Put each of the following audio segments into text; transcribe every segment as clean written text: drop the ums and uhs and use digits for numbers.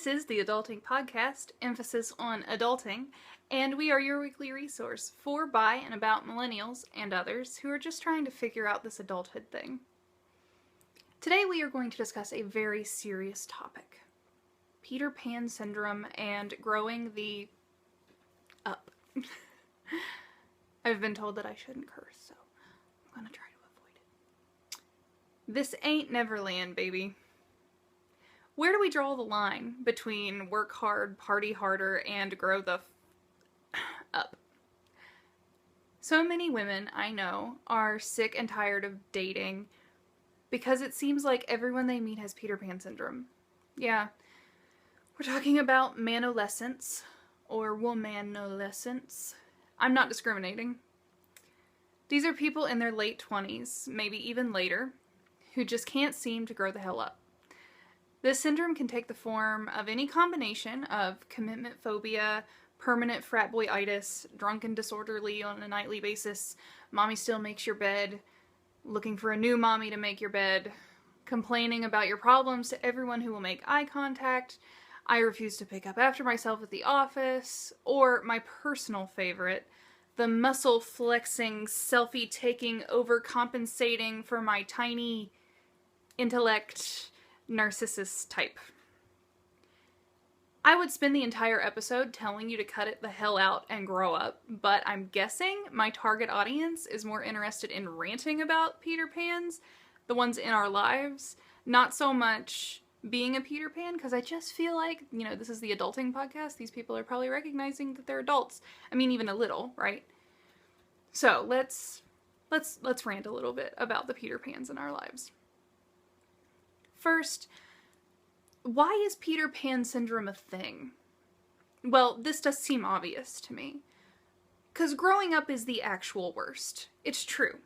This is the Adulting Podcast, emphasis on adulting, and we are your weekly resource for, by, and about millennials and others who are just trying to figure out this adulthood thing. Today we are going to discuss a very serious topic. Peter Pan syndrome and growing the up. I've been told that I shouldn't curse, so I'm gonna try to avoid it. This ain't Neverland, baby. Where do we draw the line between work hard, party harder, and grow the up? So many women I know are sick and tired of dating because it seems like everyone they meet has Peter Pan syndrome. Yeah, we're talking about manolescence, or womanolescence. I'm not discriminating. These are people in their late 20s, maybe even later, who just can't seem to grow the hell up. This syndrome can take the form of any combination of commitment phobia, permanent frat boy-itis, drunken disorderly on a nightly basis, mommy still makes your bed, looking for a new mommy to make your bed, complaining about your problems to everyone who will make eye contact, I refuse to pick up after myself at the office, or my personal favorite, the muscle-flexing, selfie-taking, overcompensating for my tiny intellect narcissist type. I would spend the entire episode telling you to cut it the hell out and grow up, but I'm guessing my target audience is more interested in ranting about Peter Pans, the ones in our lives, not so much being a Peter Pan, because I just feel like, this is the adulting podcast. These people are probably recognizing that they're adults. I mean, even a little, right? So let's rant a little bit about the Peter Pans in our lives. First, why is Peter Pan syndrome a thing? Well, this does seem obvious to me. Because growing up is the actual worst. It's true.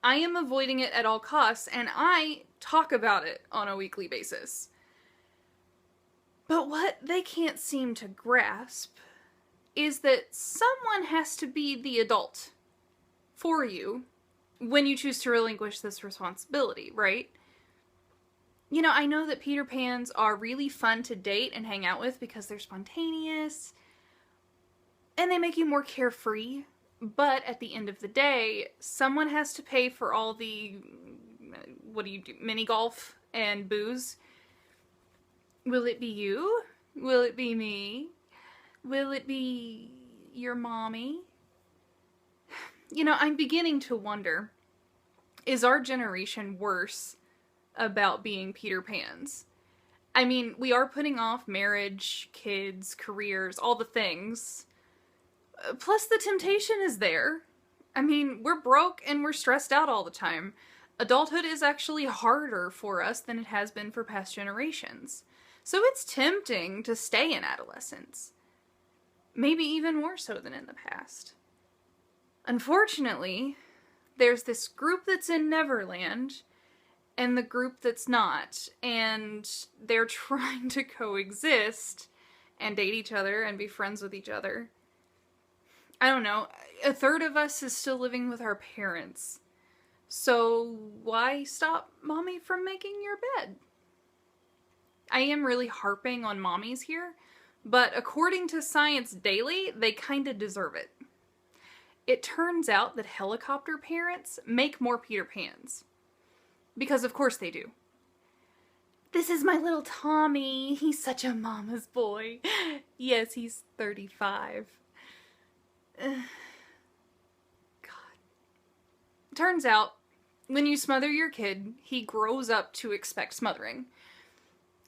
I am avoiding it at all costs, and I talk about it on a weekly basis. But what they can't seem to grasp is that someone has to be the adult for you when you choose to relinquish this responsibility, right? I know that Peter Pans are really fun to date and hang out with because they're spontaneous and they make you more carefree, but at the end of the day, someone has to pay for all the, mini golf and booze. Will it be you? Will it be me? Will it be your mommy? I'm beginning to wonder, is our generation worse about being Peter Pans? I mean, we are putting off marriage, kids, careers, all the things. Plus the temptation is there. I mean, we're broke and we're stressed out all the time. Adulthood is actually harder for us than it has been for past generations. So it's tempting to stay in adolescence. Maybe even more so than in the past. Unfortunately, there's this group that's in Neverland and the group that's not, and they're trying to coexist and date each other and be friends with each other. I don't know, a third of us is still living with our parents, so why stop mommy from making your bed? I am really harping on mommies here, but according to Science Daily, they kinda deserve it. It turns out that helicopter parents make more Peter Pans. Because of course they do. This is my little Tommy. He's such a mama's boy. Yes, he's 35. God. Turns out, when you smother your kid, he grows up to expect smothering.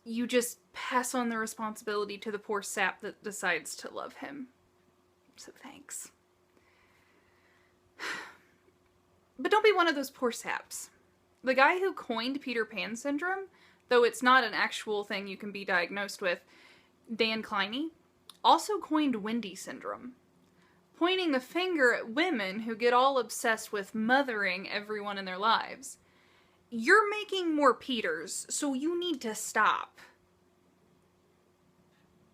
You just pass on the responsibility to the poor sap that decides to love him. So thanks. But don't be one of those poor saps. The guy who coined Peter Pan syndrome, though it's not an actual thing you can be diagnosed with, Dan Kliney, also coined Wendy syndrome, pointing the finger at women who get all obsessed with mothering everyone in their lives. You're making more Peters, so you need to stop.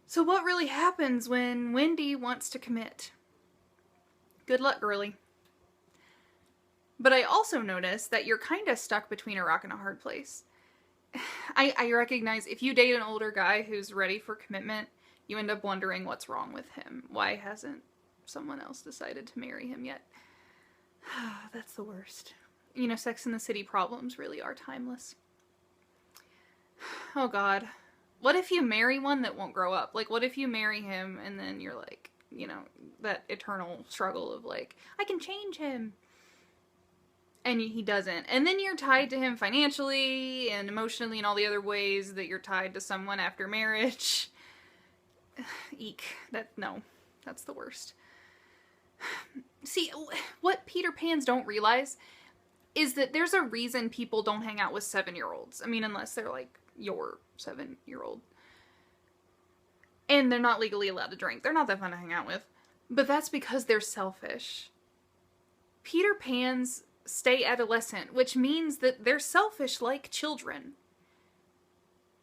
So what really happens when Wendy wants to commit? Good luck, girlie. But I also noticed that you're kind of stuck between a rock and a hard place. I recognize if you date an older guy who's ready for commitment, you end up wondering what's wrong with him. Why hasn't someone else decided to marry him yet? That's the worst. You know, Sex and the City problems really are timeless. Oh God. What if you marry one that won't grow up? Like, what if you marry him and then you're like, you know, that eternal struggle of like, I can change him. And he doesn't. And then you're tied to him financially and emotionally and all the other ways that you're tied to someone after marriage. Eek. No, that's the worst. See, what Peter Pans don't realize is that there's a reason people don't hang out with 7-year-olds. I mean, unless they're like your 7-year-old. And they're not legally allowed to drink. They're not that fun to hang out with. But that's because they're selfish. Peter Pans stay adolescent, which means that they're selfish like children.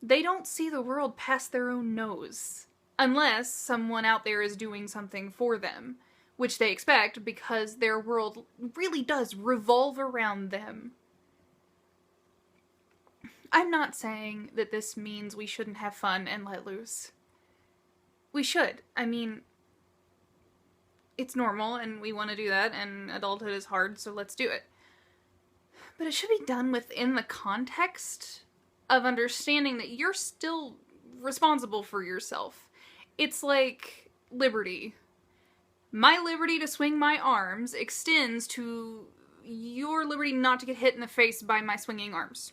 They don't see the world past their own nose. Unless someone out there is doing something for them. Which they expect because their world really does revolve around them. I'm not saying that this means we shouldn't have fun and let loose. We should. I mean, it's normal and we want to do that and adulthood is hard, so let's do it. But it should be done within the context of understanding that you're still responsible for yourself. It's like liberty. My liberty to swing my arms extends to your liberty not to get hit in the face by my swinging arms.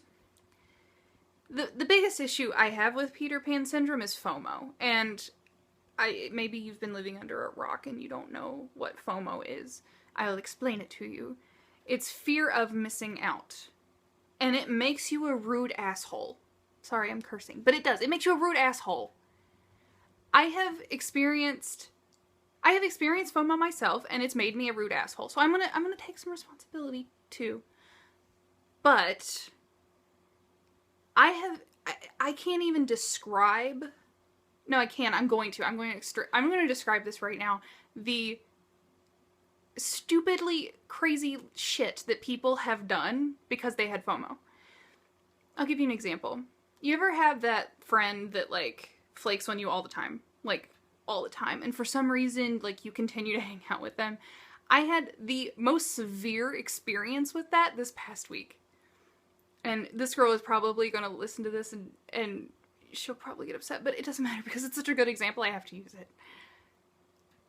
The biggest issue I have with Peter Pan syndrome is FOMO. And maybe you've been living under a rock and you don't know what FOMO is. I'll explain it to you. It's fear of missing out. And it makes you a rude asshole. Sorry, I'm cursing. But it does. It makes you a rude asshole. I have experienced FOMO myself, and it's made me a rude asshole. So I'm gonna take some responsibility too. But I can't even describe. No, I can. I'm going to describe this right now. The stupidly crazy shit that people have done because they had FOMO. I'll give you an example. You ever have that friend that like flakes on you all the time? Like all the time. And for some reason, like you continue to hang out with them. I had the most severe experience with that this past week. And this girl is probably going to listen to this and she'll probably get upset, but it doesn't matter because it's such a good example, I have to use it.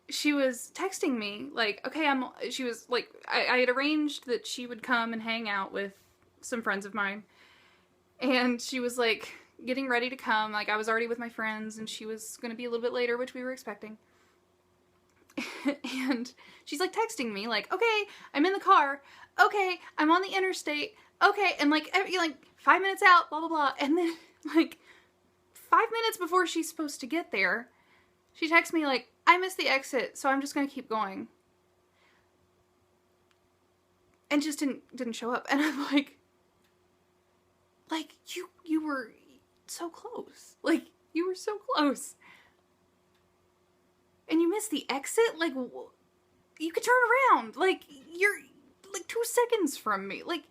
She was texting me, like, okay, she was, like, I had arranged that she would come and hang out with some friends of mine, and she was, like, getting ready to come, like, I was already with my friends, and she was gonna be a little bit later, which we were expecting, and she's, like, texting me, like, okay, I'm in the car, okay, I'm on the interstate, okay, and, like, 5 minutes out, blah, blah, blah, and then, like, 5 minutes before she's supposed to get there, she texts me, like, I missed the exit, so I'm just gonna keep going. And just didn't show up. And I'm like, you were so close. Like, you were so close. And you missed the exit? Like, you could turn around. Like, you're, like, 2 seconds from me. Like,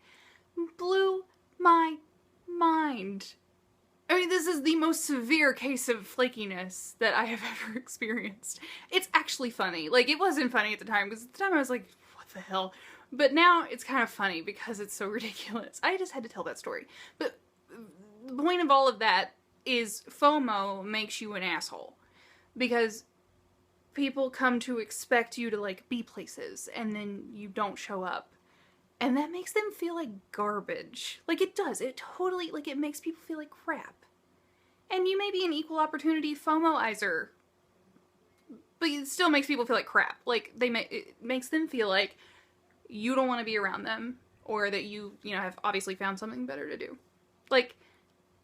blew my mind. I mean, this is the most severe case of flakiness that I have ever experienced. It's actually funny. Like, it wasn't funny at the time, because at the time I was like, what the hell? But now it's kind of funny because it's so ridiculous. I just had to tell that story. But the point of all of that is FOMO makes you an asshole. Because people come to expect you to, like, be places, and then you don't show up. And that makes them feel like garbage. Like, it does. It totally, like, it makes people feel like crap. And you may be an equal opportunity FOMOizer, but it still makes people feel like crap. Like, it makes them feel like you don't want to be around them, or that you have obviously found something better to do. Like,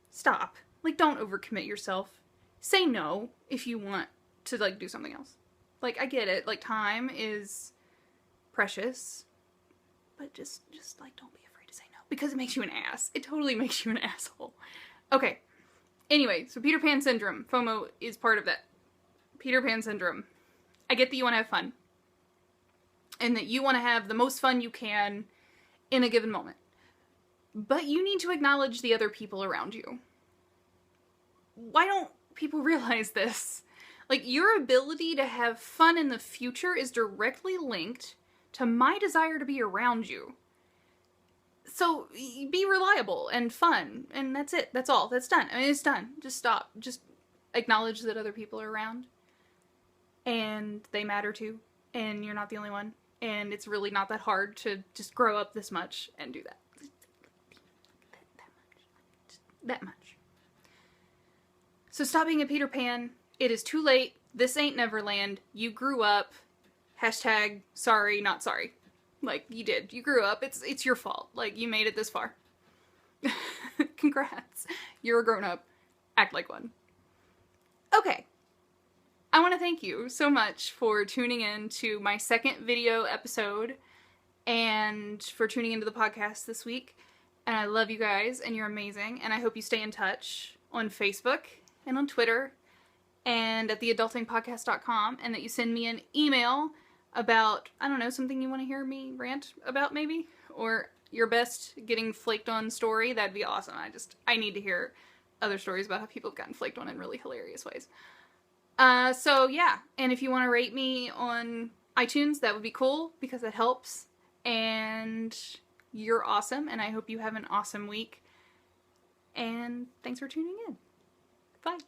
stop. Like, don't overcommit yourself. Say no if you want to, like, do something else. Like, I get it. Like, time is precious. But just, like, don't be afraid to say no. Because it makes you an ass. It totally makes you an asshole. Okay. Anyway, so Peter Pan syndrome. FOMO is part of that. Peter Pan syndrome. I get that you want to have fun. And that you want to have the most fun you can in a given moment. But you need to acknowledge the other people around you. Why don't people realize this? Like, your ability to have fun in the future is directly linked to my desire to be around you. So, be reliable and fun, and that's it. That's all. That's done. I mean, it's done. Just stop. Just acknowledge that other people are around. And they matter too. And you're not the only one. And it's really not that hard to just grow up this much and do that. That much. So stop being a Peter Pan. It is too late. This ain't Neverland. You grew up. Hashtag sorry, not sorry. Like, you did. You grew up. It's your fault. Like, you made it this far. Congrats. You're a grown-up. Act like one. Okay. I want to thank you so much for tuning in to my second video episode and for tuning into the podcast this week. And I love you guys, and you're amazing. And I hope you stay in touch on Facebook and on Twitter and at theadultingpodcast.com, and that you send me an email about, I don't know, something you want to hear me rant about maybe, or your best getting flaked on story. That'd be awesome. I need to hear other stories about how people have gotten flaked on in really hilarious ways. So yeah, and if you want to rate me on iTunes, that would be cool because it helps. And you're awesome, and I hope you have an awesome week. And thanks for tuning in. Bye.